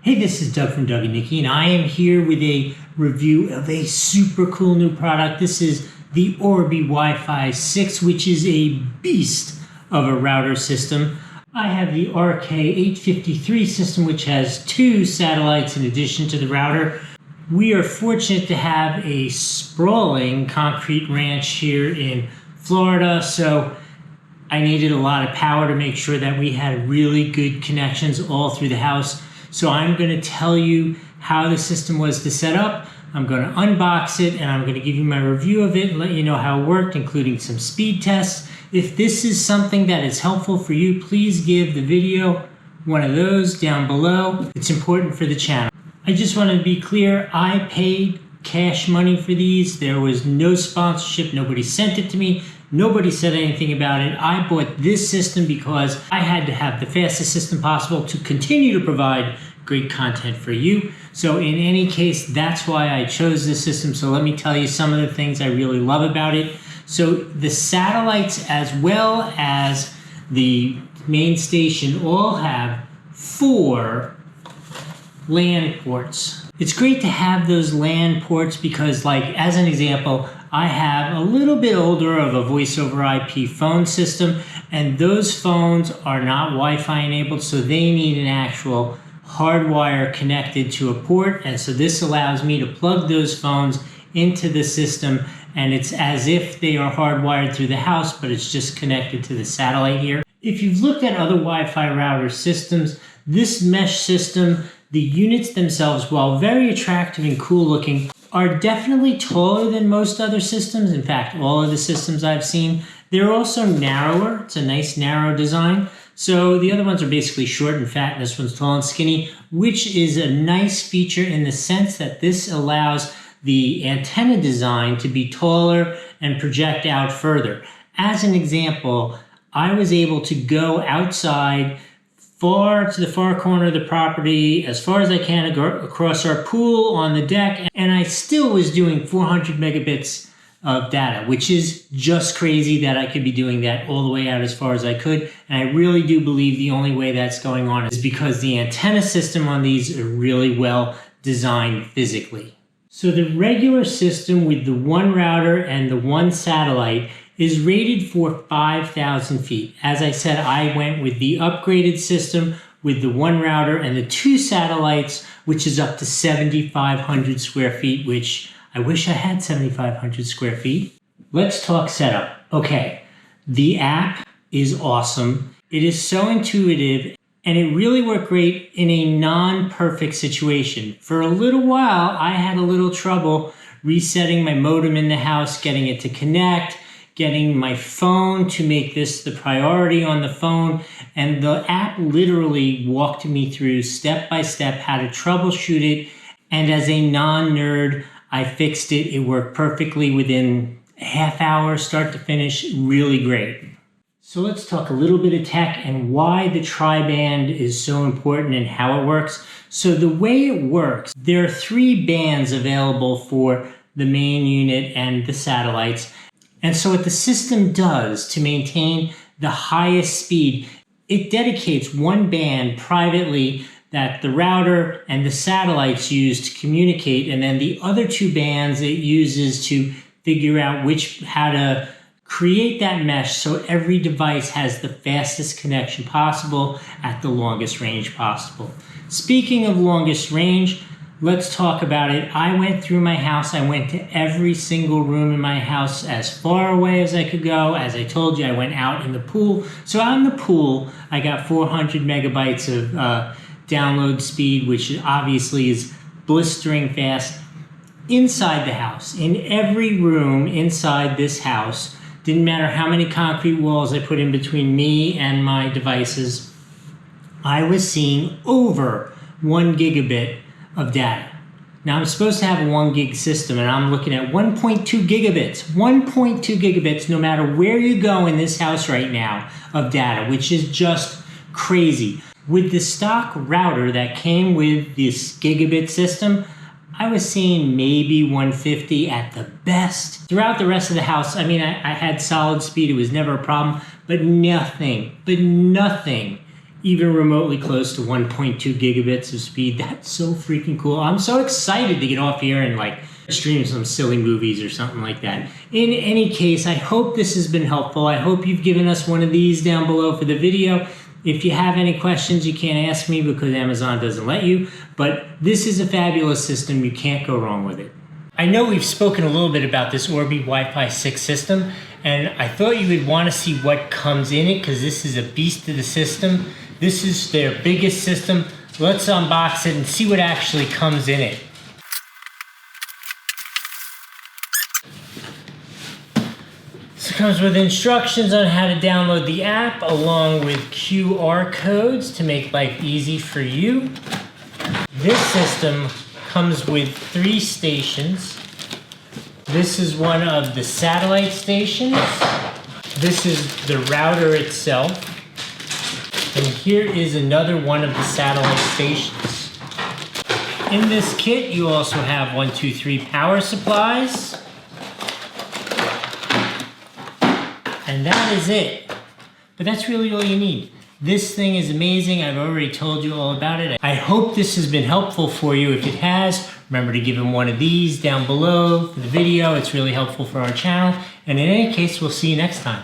Hey, this is Doug from Doug and Nikki, and I am here with a review of a super cool new product. This is the Orbi Wi-Fi 6, which is a beast of a router system. I have the RK853 system, which has 2 satellites in addition to the router. We are fortunate to have a sprawling concrete ranch here in Florida, so I needed a lot of power to make sure that we had really good connections all through the house. So I'm going to tell you how the system was to set up. I'm going to unbox it and I'm going to give you my review of it and let you know how it worked, including some speed tests. If this is something that is helpful for you, please give the video one of those down below. It's important for the channel. I just want to be clear, I paid cash money for these. There was no sponsorship. Nobody sent it to me. Nobody said anything about it. I bought this system because I had to have the fastest system possible to continue to provide great content for you. So in any case, that's why I chose this system. So let me tell you some of the things I really love about it. So the satellites as well as the main station all have 4 LAN ports. It's great to have those LAN ports because, like, as an example, I have a little bit older of a voice over IP phone system, and those phones are not Wi-Fi enabled, so they need an actual hardwire connected to a port. And so this allows me to plug those phones into the system, and it's as if they are hardwired through the house, but it's just connected to the satellite here. If you've looked at other Wi-Fi router systems, this mesh system, the units themselves, while very attractive and cool looking, are definitely taller than most other systems. In fact, all of the systems I've seen, they're also narrower. It's a nice narrow design. So the other ones are basically short and fat, and this one's tall and skinny, which is a nice feature in the sense that this allows the antenna design to be taller and project out further. As an example, I was able to go outside far to the far corner of the property, as far as I can across our pool on the deck, and I still was doing 400 megabits of data, which is just crazy that I could be doing that all the way out as far as I could. And I really do believe the only way that's going on is because the antenna system on these are really well designed physically. So the regular system with the 1 router and the 1 satellite is rated for 5,000 feet. As I said, I went with the upgraded system with the 1 router and the 2 satellites, which is up to 7,500 square feet, which I wish I had 7,500 square feet. Let's talk setup. Okay, the app is awesome. It is so intuitive, and it really worked great in a non-perfect situation. For a little while, I had a little trouble resetting my modem in the house, getting it to connect, getting my phone to make this the priority on the phone, and the app literally walked me through step by step how to troubleshoot it, and as a non-nerd, I fixed it. It worked perfectly within a half hour, start to finish, really great. So let's talk a little bit of tech and why the tri-band is so important and how it works. So the way it works, there are 3 bands available for the main unit and the satellites. And so what the system does to maintain the highest speed, it dedicates 1 band privately that the router and the satellites use to communicate, and then the other 2 bands it uses to figure out how to create that mesh so every device has the fastest connection possible at the longest range possible. Speaking of longest range, let's talk about it. I went through my house. I went to every single room in my house as far away as I could go. As I told you, I went out in the pool. So out in the pool, I got 400 megabytes of download speed, which obviously is blistering fast. Inside the house, in every room inside this house, didn't matter how many concrete walls I put in between me and my devices, I was seeing over 1 gigabit of data. Now I'm supposed to have a 1 gig system, and I'm looking at 1.2 gigabits. 1.2 gigabits no matter where you go in this house right now of data, which is just crazy. With the stock router that came with this gigabit system, I was seeing maybe 150 at the best. Throughout the rest of the house, I mean, I had solid speed. It was never a problem, but nothing even remotely close to 1.2 gigabits of speed. That's so freaking cool. I'm so excited to get off here and like stream some silly movies or something like that. In any case, I hope this has been helpful. I hope you've given us one of these down below for the video. If you have any questions, you can't ask me because Amazon doesn't let you, but this is a fabulous system. You can't go wrong with it. I know we've spoken a little bit about this Orbi Wi-Fi 6 system, and I thought you would want to see what comes in it because this is a beast of the system. This is their biggest system. Let's unbox it and see what actually comes in it. This comes with instructions on how to download the app along with QR codes to make life easy for you. This system comes with 3 stations. This is one of the satellite stations. This is the router itself. And here is another one of the satellite stations. In this kit, you also have 1, 2, 3 power supplies. And that is it. But that's really all you need. This thing is amazing. I've already told you all about it. I hope this has been helpful for you. If it has, remember to give him one of these down below for the video. It's really helpful for our channel. And in any case, we'll see you next time.